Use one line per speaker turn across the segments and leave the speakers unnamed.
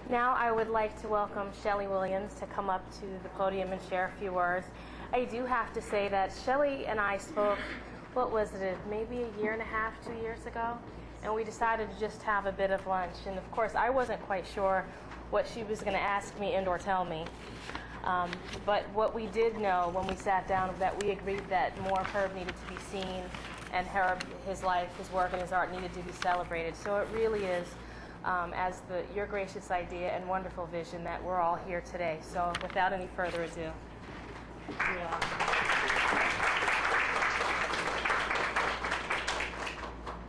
Now I would like to welcome Shelley Williams to come up to the podium and share a few words. I do have to say that Shelley and I spoke, what was it, maybe a year and a half, 2 years ago? And we decided to just have a bit of lunch. And of course, I wasn't quite sure what she was going to ask me and or tell me. But what we did know when we sat down was that we agreed that more of Herb needed to be seen, and Herb, his life, his work, and his art needed to be celebrated. So it really is, as your gracious idea and wonderful vision, that we're all here today. So without any further ado.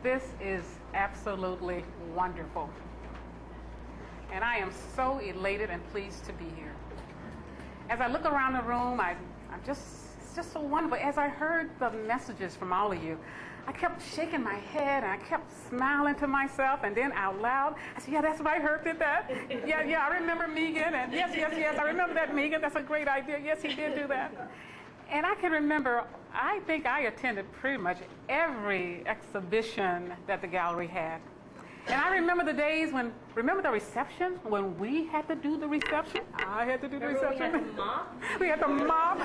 This is absolutely wonderful. And I am so elated and pleased to be here. As I look around the room, it's just so wonderful. As I heard the messages from all of you, I kept shaking my head and I kept smiling to myself, and then out loud, I said, yeah, that's right, Herb did that. Yeah, I remember Megan, and yes, I remember that, Megan. That's a great idea. Yes, he did do that. And I can remember, I think I attended pretty much every exhibition that the gallery had. And I remember the days remember the reception, when we had to do the reception? I had to do the reception. We had to mop?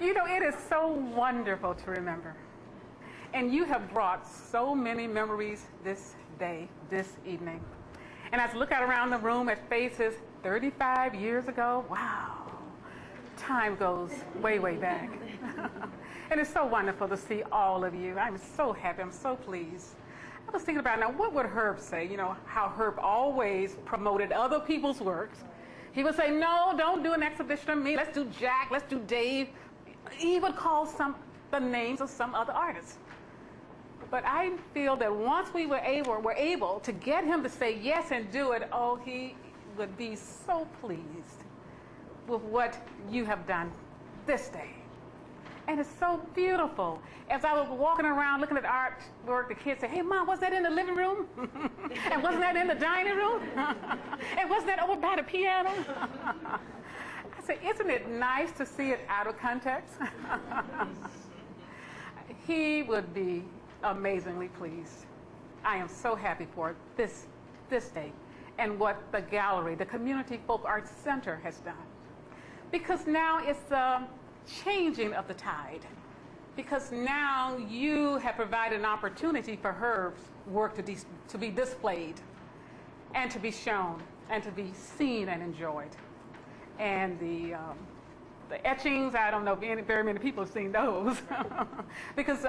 You know, it is so wonderful to remember. And you have brought so many memories this day, this evening. And as I look out around the room at faces 35 years ago, wow, time goes way, way back. And it's so wonderful to see all of you. I'm so happy. I'm so pleased. I was thinking about, now, what would Herb say? You know, how Herb always promoted other people's works. He would say, no, don't do an exhibition of me. Let's do Jack. Let's do Dave. He would call the names of some other artists. But I feel that once we were able to get him to say yes and do it, oh, he would be so pleased with what you have done this day. And it's so beautiful. As I was walking around looking at artwork, the kids say, hey, Mom, was that in the living room? And wasn't that in the dining room? And wasn't that over by the piano? I said, isn't it nice to see it out of context? He would be amazingly pleased. I am so happy for this day and what the gallery, the Community Folk Arts Center, has done. Because now it's the changing of the tide, because now you have provided an opportunity for Herb's work to be displayed and to be shown and to be seen and enjoyed. And the etchings, I don't know if very many people have seen those because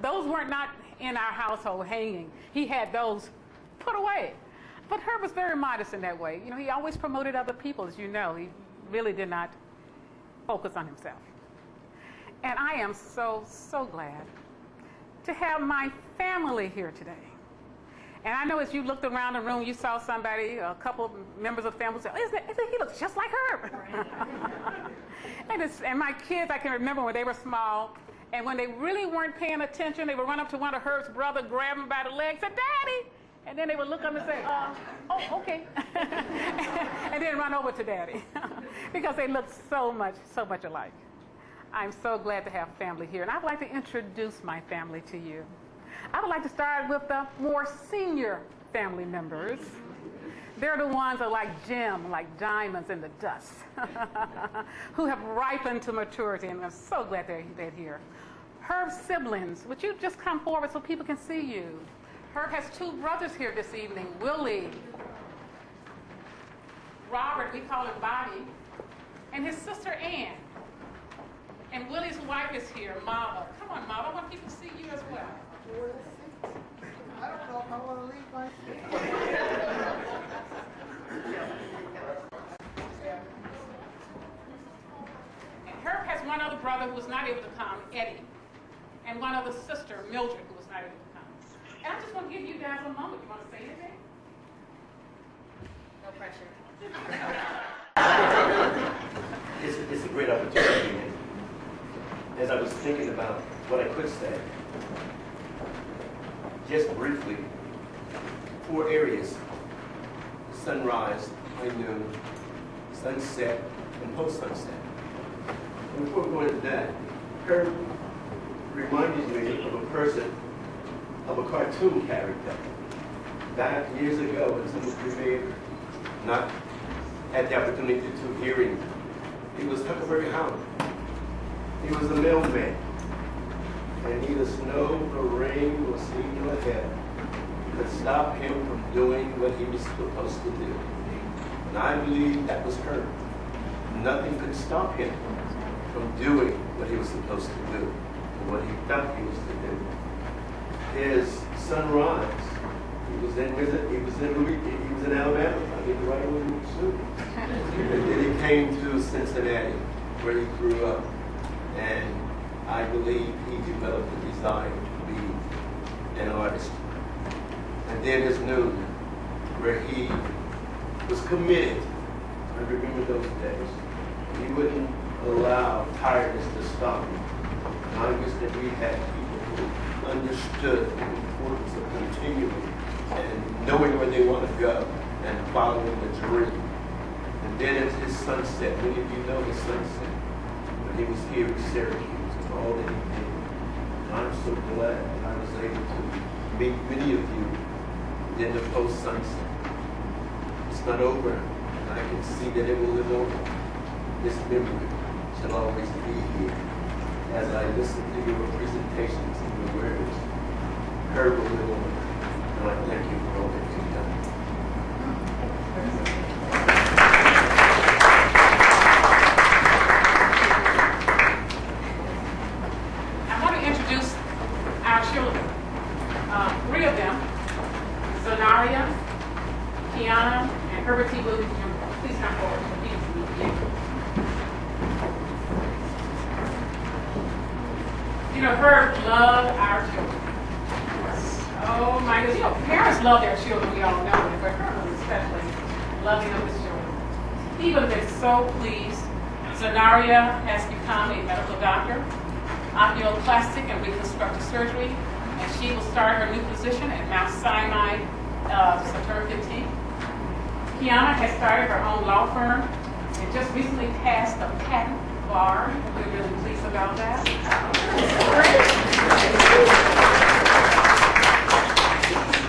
those weren't not in our household hanging. He had those put away. But Herb was very modest in that way. You know, he always promoted other people, as you know. He really did not focus on himself. And I am so, so glad to have my family here today. And I know as you looked around the room, you saw somebody, a couple of members of the family say, he looks just like Herb. And my kids, I can remember when they were small, and when they really weren't paying attention, they would run up to one of Herb's brothers, grab him by the leg, say, Daddy! And then they would look up and say, oh, okay. And then run over to Daddy because they look so much alike. I'm so glad to have family here. And I'd like to introduce my family to you. I would like to start with the more senior family members. They're the ones that are like Jim, like diamonds in the dust, who have ripened to maturity, and I'm so glad they're here. Herb's siblings, would you just come forward so people can see you? Herb has two brothers here this evening, Willie, Robert, we call him Bobby, and his sister Ann. And Willie's wife is here, Mama. Come on, Mama, I want people to see you as well.
I don't know if I want to leave my seat.
And Herb has one other brother who was not able to come, Eddie, and one other sister, Mildred, who was not able to come. And I just want to give you guys a moment. You want to say anything?
No pressure.
It's a great opportunity. As I was thinking about what I could say, just briefly, 4 areas: sunrise, high noon, sunset, and post-sunset. And before we go into that, Herb reminded me of a person, of a cartoon character back years ago, when some of you may have not had the opportunity to hear him, he was Huckleberry Hound. He was a mailman. And neither snow nor rain nor sea nor heaven could stop him from doing what he was supposed to do. And I believe that was Herbert. Nothing could stop him from doing what he was supposed to do and what he thought he was to do. His sunrise, he was in Alabama. I think right away in Missouri. And then he came to Cincinnati, where he grew up. And I believe he developed a desire to be an artist. And then there's Noon, where he was committed. I remember those days. He wouldn't allow tiredness to stop him. And I wish that we had people who understood the importance of continuing and knowing where they want to go and following the dream. And then it's his sunset. Many of you know his sunset. When he was here in Syracuse and all that he did. And I'm so glad that I was able to meet many of you in the post-sunset. It's not over. And I can see that it will live on. This memory shall always be here. As I listen to your presentations and your words, Herbert will live on. And I thank you for all that you've done.
I want to introduce our children. Three of them, Zenaria, Kiana, and Herbert T. Lubin. Please come forward. You know, Herb loved our children. Oh my goodness. You know, parents love their children, we all know it, but Herb was especially loving of his children. He would have been so pleased. Zenaria has become a medical doctor, oculoplastic and reconstructive surgery, and she will start her new position at Mount Sinai September 15th. Kiana has started her own law firm and just recently passed the patent bar. We're really pleased about that.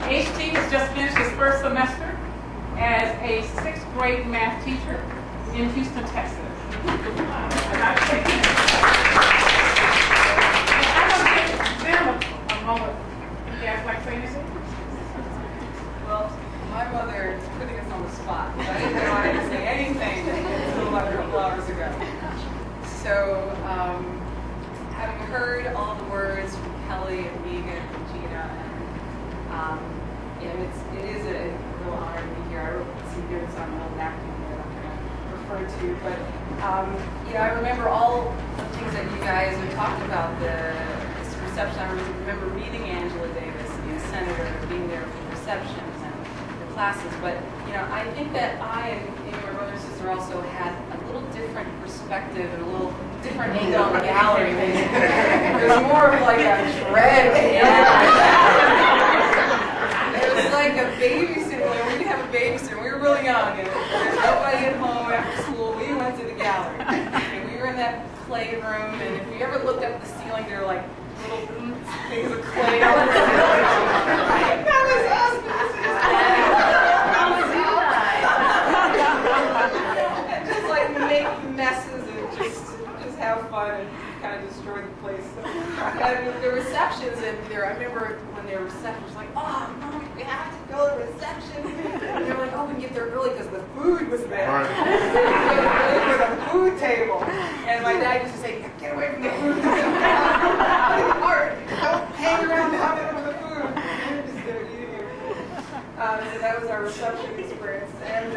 HT has just finished his first semester as a 6th grade math teacher in Houston, Texas. I'm going to give them a moment. You guys like saying anything?
Well, my mother is putting us on the spot. I didn't know I had to say anything until about a couple hours ago. So, having heard all the words from Kelly and Megan and Gina, and it is a real honor to be here. I wrote some notes on an old napkin that I'm going to refer to, but I remember all the things that you guys have talked about. This reception. I remember meeting Angela Davis, the senator, being there for the receptions and the classes. But I think that I and my brother and sister also had a little different perspective and a little different angle on the gallery. There's more of like a dread. It was like a babysitter. We didn't have a babysitter. We were really young, and there was nobody at home after school. We went to the gallery, and we were in that playroom. And if we ever looked up at the ceiling, there were like little things of clay. That was us. And just like make messes and just have fun and kind of destroy the place. And the receptions in there, I remember when there were receptions, like, oh, Mom, we have to go to reception. And they were like, oh, we can get there early because the food was there. With a food table. And my dad used to say, get away from the food table. Don't hang around the oven with the food. We're just there eating it. So that was our reception experience. And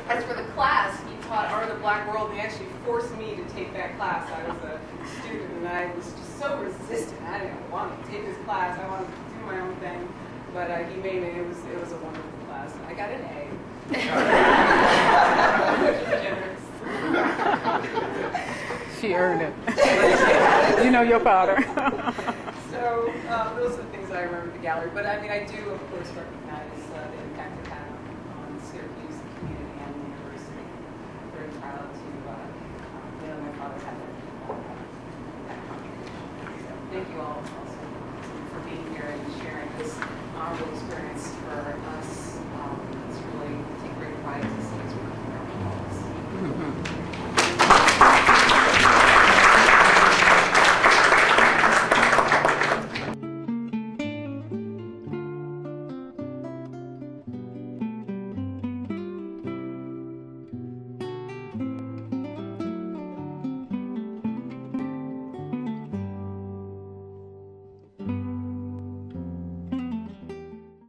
as for the class, he taught Art of the Black World, and he actually forced me to take that class. I was a student, and I was just so resistant. I didn't want to take this class. I wanted to do my own thing. But he made me. It was a wonderful class. I got an A.
She earned it. You know your father.
So those are the things that I remember at the gallery. But I mean, I do, of course, recognize the impact it had on Syracuse, the community, and the university. I'm very proud to